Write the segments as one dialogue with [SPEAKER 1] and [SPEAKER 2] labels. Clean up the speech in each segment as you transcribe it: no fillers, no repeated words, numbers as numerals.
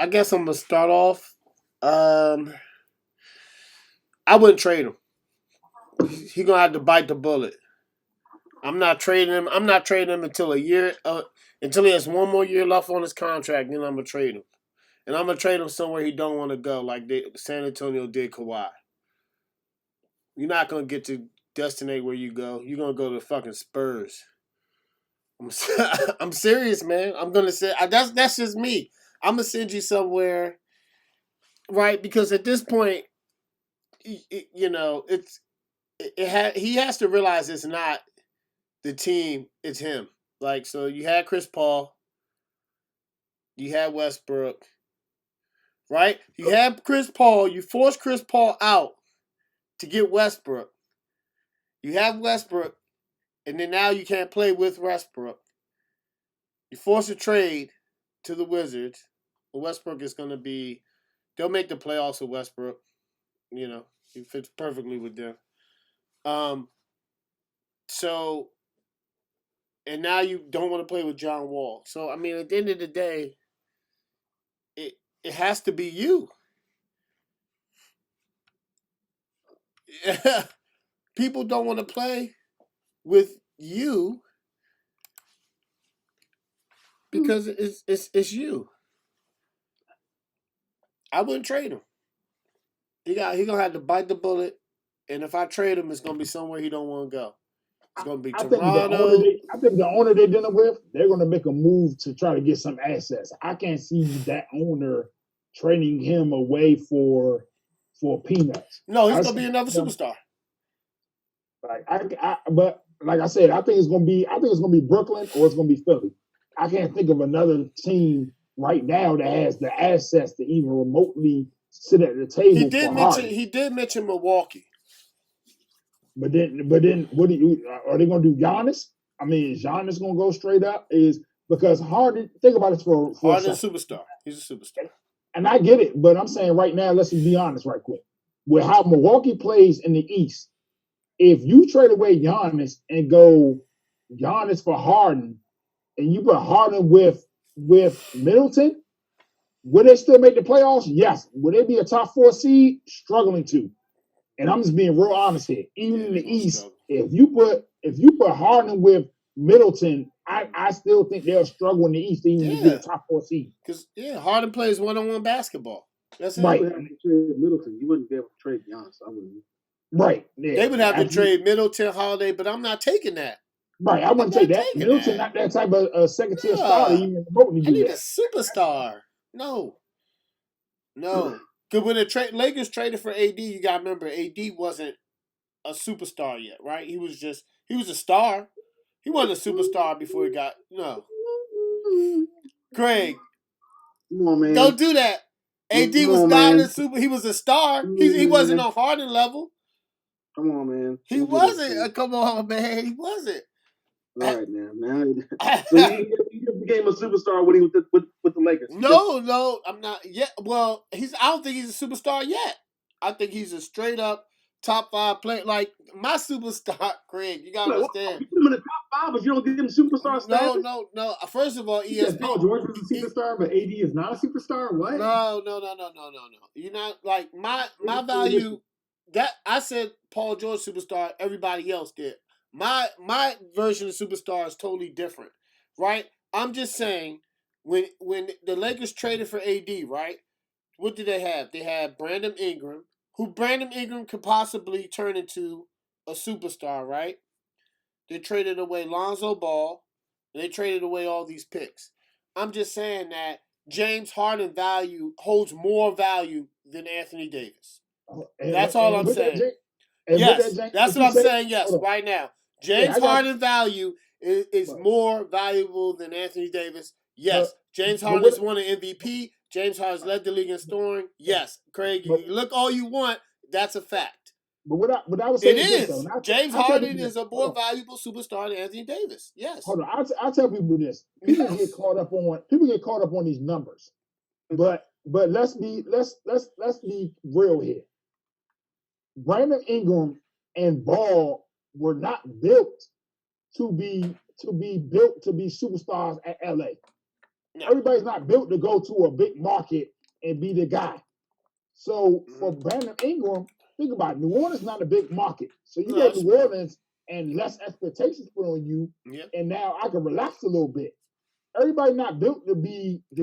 [SPEAKER 1] I guess I'm gonna start off. Um, I wouldn't trade him. He gonna have to bite the bullet. I'm not trading him. I'm not trading him until a year. Until he has one more year left on his contract. Then I'm gonna trade him, and I'm gonna trade him somewhere he don't want to go, like San Antonio did Kawhi. You're not gonna get to destinate where you go. You're gonna go to the fucking Spurs. I'm, I'm serious, man. I'm gonna say that's just me. I'm gonna send you somewhere, right? Because at this point, it's he has to realize it's not the team, it's him. Like, so you had Chris Paul, you had Westbrook, right? You had Chris Paul, you forced Chris Paul out to get Westbrook. You have Westbrook, and then now you can't play with Westbrook. You force a trade to the Wizards. Westbrook is going to be, they'll make the playoffs with Westbrook. He fits perfectly with them. Um, so, and now you don't want to play with John Wall. So, I mean, at the end of the day, it has to be you. People don't want to play with you because it's you. I wouldn't trade him. He gonna have to bite the bullet, and if I trade him, it's gonna be somewhere he don't want to go. It's gonna be Toronto.
[SPEAKER 2] I think the owner they're dealing with, they're gonna make a move to try to get some assets. I can't see that owner trading him away for peanuts.
[SPEAKER 1] No, he's gonna be another superstar.
[SPEAKER 2] But like I said, I think it's gonna be Brooklyn or it's gonna be Philly. I can't think of another team right now that has the assets to even remotely sit at the table.
[SPEAKER 1] He did mention Milwaukee.
[SPEAKER 2] But then, what are they going to do? Giannis? I mean, is Giannis going to go straight up? Is because Harden? Think about it for
[SPEAKER 1] Harden's a superstar. He's a superstar,
[SPEAKER 2] and I get it. But I'm saying right now, let's just be honest, right quick. With how Milwaukee plays in the East, if you trade away Giannis and go Giannis for Harden, and you put Harden with Middleton, will they still make the playoffs? Yes. Will they be a top 4 seed? Struggling to. And I'm just being real honest here. Even in the East, if you put Harden with Middleton, I still think they'll struggle in the East even to get a top 4 seed.
[SPEAKER 1] Because Harden plays one-on-one basketball. That's
[SPEAKER 3] right. Middleton, you wouldn't be able to trade Giannis. I wouldn't.
[SPEAKER 2] Right. Yeah.
[SPEAKER 1] They would have to trade Middleton, Holiday, but I'm not taking that.
[SPEAKER 2] Right. I wouldn't take that. Middleton, not that type of second-tier starter. Even remotely
[SPEAKER 1] I need a superstar. No. Because when the Lakers traded for AD, you got to remember, AD wasn't a superstar yet, right? He was a star. He wasn't a superstar before he got, no. Craig.
[SPEAKER 3] Come on, man.
[SPEAKER 1] Don't do that. AD was not a super, he was a star. He wasn't on Harden level.
[SPEAKER 3] Come on, man.
[SPEAKER 1] He wasn't. Come on, man. He wasn't.
[SPEAKER 3] All right, man. So he became a superstar when he was with the Lakers.
[SPEAKER 1] No, I'm not yet. Well, I don't think he's a superstar yet. I think he's a straight up top 5 player. Like my superstar, Craig. You gotta understand.
[SPEAKER 3] You put him in the top 5, but you don't give him superstar status.
[SPEAKER 1] No. First of all, ESPN.
[SPEAKER 4] Paul George was a superstar, but AD is not a superstar. What?
[SPEAKER 1] No. You're not like my value. That I said Paul George superstar. Everybody else did. My version of superstar is totally different, right? I'm just saying when the Lakers traded for AD, right? What did they have? They had Brandon Ingram, who Brandon Ingram could possibly turn into a superstar, right? They traded away Lonzo Ball, and they traded away all these picks. I'm just saying that James Harden holds more value than Anthony Davis. That's all I'm saying. Yes, that's what I'm saying. Yes, right now. James Harden value is more valuable than Anthony Davis. Yes, James Harden's won an MVP. James Harden's led the league in scoring. Yes, Craig, you look all you want. That's a fact.
[SPEAKER 2] But what I was saying
[SPEAKER 1] is James Harden is a more valuable superstar than Anthony Davis. Yes.
[SPEAKER 2] Hold on, I tell people this. People get caught up on these numbers, but let's be real here. Brandon Ingram and Ball were not built to be superstars at LA.
[SPEAKER 1] No.
[SPEAKER 2] Everybody's not built to go to a big market and be the guy. So for Brandon Ingram, think about it. New Orleans is not a big market. So you go to New Orleans and less expectations put on you.
[SPEAKER 1] Yep.
[SPEAKER 2] And now I can relax a little bit. Everybody not built to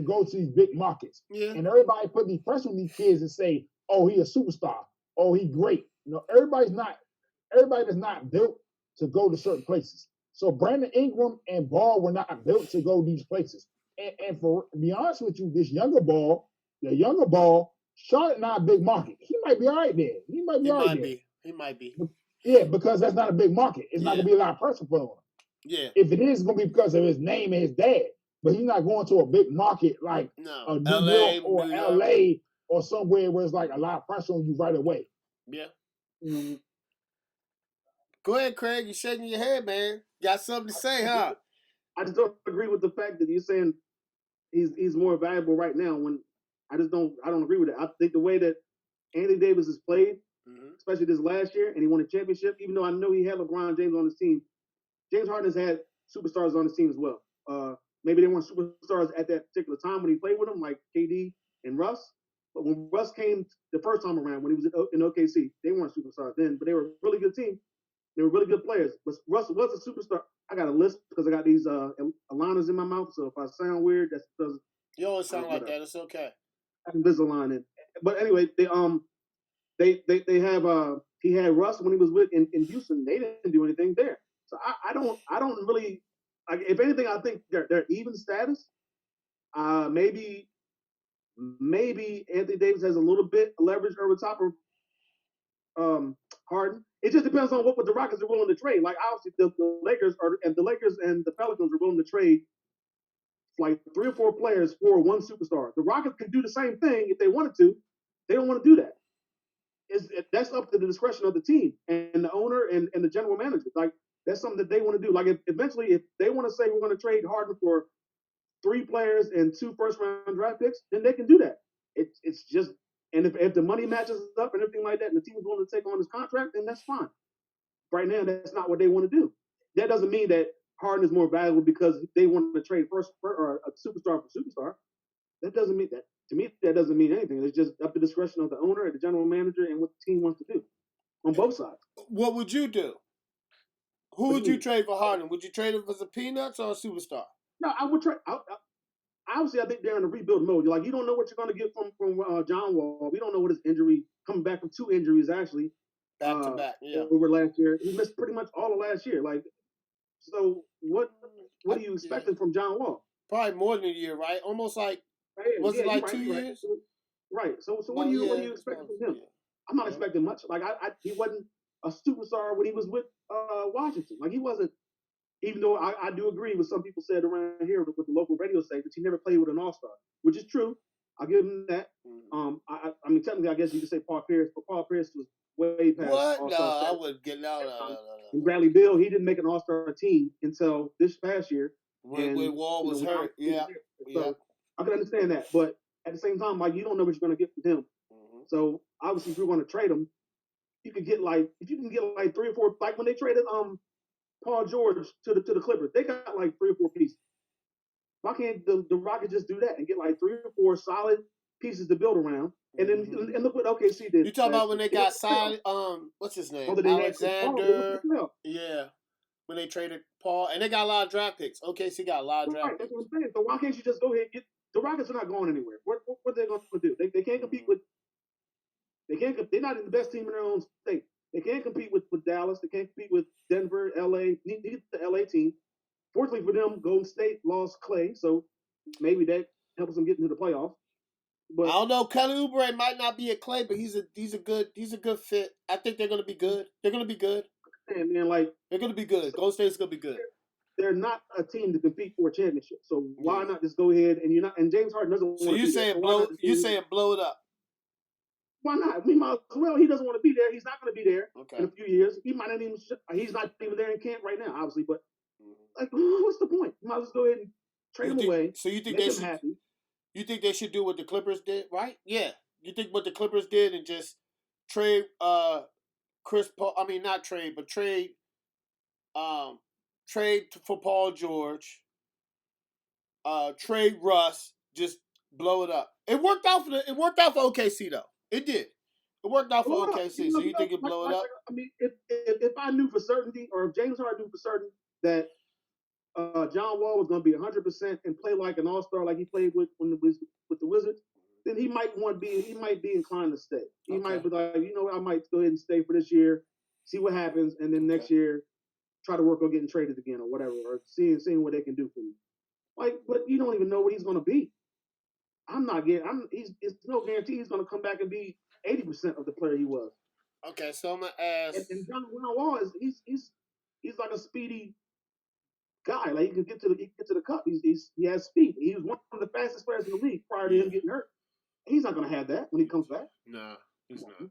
[SPEAKER 2] go to these big markets.
[SPEAKER 1] Yeah.
[SPEAKER 2] And everybody put the pressure on these kids and say, oh, he a superstar. Oh, he great. You know, everybody that's not built to go to certain places. So Brandon Ingram and Ball were not built to go these places. And for to be honest with you, the younger ball, Charlotte not a big market. He might be all right there. He might be. Yeah, because that's not a big market. It's not gonna be a lot of pressure for him.
[SPEAKER 1] Yeah.
[SPEAKER 2] If it is, it's gonna be because of his name and his dad. But he's not going to a big market like New York or LA or somewhere where it's like a lot of pressure on you right away.
[SPEAKER 1] Yeah. Mm-hmm. Go ahead, Craig. You're shaking your head, man. Got something to say, huh?
[SPEAKER 3] I just don't agree with the fact that you're saying he's more valuable right now. When I don't agree with it. I think the way that Anthony Davis has played, especially this last year, and he won a championship, even though I know he had LeBron James on his team, James Harden has had superstars on his team as well. Maybe they weren't superstars at that particular time when he played with them, like KD and Russ. But when Russ came the first time around, when he was in OKC, they weren't superstars then, but they were a really good team. They were really good players. But Russ was a superstar. I got a list because I got these aligners in my mouth, so if I sound weird, that's because
[SPEAKER 1] you always sound like that. It's okay.
[SPEAKER 3] I have Invisalign in. But anyway, they have he had Russ when he was with in Houston. They didn't do anything there. So I don't really like. If anything, I think they're even status. Maybe Anthony Davis has a little bit of leverage over top of Harden. It just depends on what the Rockets are willing to trade. Like obviously the Lakers and the Pelicans are willing to trade like 3 or 4 players for one superstar. The Rockets can do the same thing if they wanted to. They don't want to do that. That's up to the discretion of the team and the owner and the general manager. Like that's something that they want to do. Like eventually, if they want to say we're going to trade Harden for 3 players and 2 first-round draft picks, then they can do that. It's just, and if the money matches up and everything like that, and the team is willing to take on this contract, then that's fine. Right now, that's not what they want to do. That doesn't mean that Harden is more valuable because they want to trade or a superstar for superstar. That doesn't mean that. To me, that doesn't mean anything. It's just up to the discretion of the owner, the general manager, and what the team wants to do on both sides.
[SPEAKER 1] What would you do? Who would you trade for Harden? Would you trade him for the peanuts or a superstar?
[SPEAKER 3] No, I would trade. Obviously, I think they're in a rebuild mode. You're like, you don't know what you're going to get from John Wall. We don't know what his injury, coming back from 2 injuries actually.
[SPEAKER 1] Back to back, yeah.
[SPEAKER 3] Over last year. He missed pretty much all of last year. Like, so what are you expecting from John Wall?
[SPEAKER 1] Probably more than a year, right? Almost like, was it like 2 years?
[SPEAKER 3] Right. So what are you expecting from him? Yeah. I'm not expecting much. Like he wasn't a superstar when he was with Washington. Like he wasn't. Even though I do agree with some people said around here with the local radio stations, he never played with an all-star, which is true. I'll give him that. I mean, technically, I guess you could say Paul Pierce, but Paul Pierce was way past
[SPEAKER 1] all-star. No, I wouldn't get no.
[SPEAKER 3] And Bradley Beal, he didn't make an all-star team until this past year.
[SPEAKER 1] When Wall was hurt, yeah.
[SPEAKER 3] So I can understand that, but at the same time, like you don't know what you're going to get from him. So obviously, if you're going to trade him, you could get like 3 or 4, like when they traded Paul George to the Clippers, they got like 3 or 4 pieces. Why can't the Rockets just do that and get like 3 or 4 solid pieces to build around? And then and look what OKC did.
[SPEAKER 1] You talking about when they got signed? What's his name? Alexander. Yeah. When they traded Paul, and they got a lot of draft picks. OKC got a lot of draft picks.
[SPEAKER 3] That's what I'm saying. So why can't you just go ahead and get the Rockets are not going anywhere. What are they going to do? They can't compete with. They're not in the best team in their own state. They can't compete with Dallas. They can't compete with Denver, LA. Need the LA team. Fortunately for them, Golden State lost Clay, so maybe that helps them get into the playoffs.
[SPEAKER 1] But I don't know. Kelly Oubre might not be a Clay, but he's a good fit. I think they're gonna be good. They're gonna be good.
[SPEAKER 3] And man, like
[SPEAKER 1] they're gonna be good. Golden State's gonna be good.
[SPEAKER 3] They're not a team to compete for a championship. So why not just go ahead and you're not? And James Harden doesn't.
[SPEAKER 1] So you saying blow? You saying blow it up?
[SPEAKER 3] Why not? We might as well. He doesn't want to be there. He's not going to be there in a few years. He might not even. He's not even there in camp right now, obviously. But like, what's the point? You might as well go ahead and trade him away.
[SPEAKER 1] So you think they should? Happy. You think they should do what the Clippers did, right? Yeah. You think what the Clippers did and just trade Chris Paul? I mean, not trade, but trade for Paul George. trade Russ, just blow it up. It worked out for OKC though. It did. It worked out for OKC. So you think it blow it up?
[SPEAKER 3] I mean, if I knew for certainty, or if James Harden knew for certain that John Wall was going to be 100% and play like an all-star, like he played with the Wizards, then he might be inclined to stay. He might be like, you know what, I might go ahead and stay for this year, see what happens, and then next year try to work on getting traded again or whatever, or seeing what they can do for you. Like, but you don't even know what he's going to be. It's no guarantee he's going to come back and be 80% of the player he was.
[SPEAKER 1] Okay, so I'm gonna ask.
[SPEAKER 3] And John Wall he's like a speedy guy. Like he can get to the cup. He has speed. He was one of the fastest players in the league prior to him getting hurt. He's not going to have that when he comes back.
[SPEAKER 1] Nah, he's not.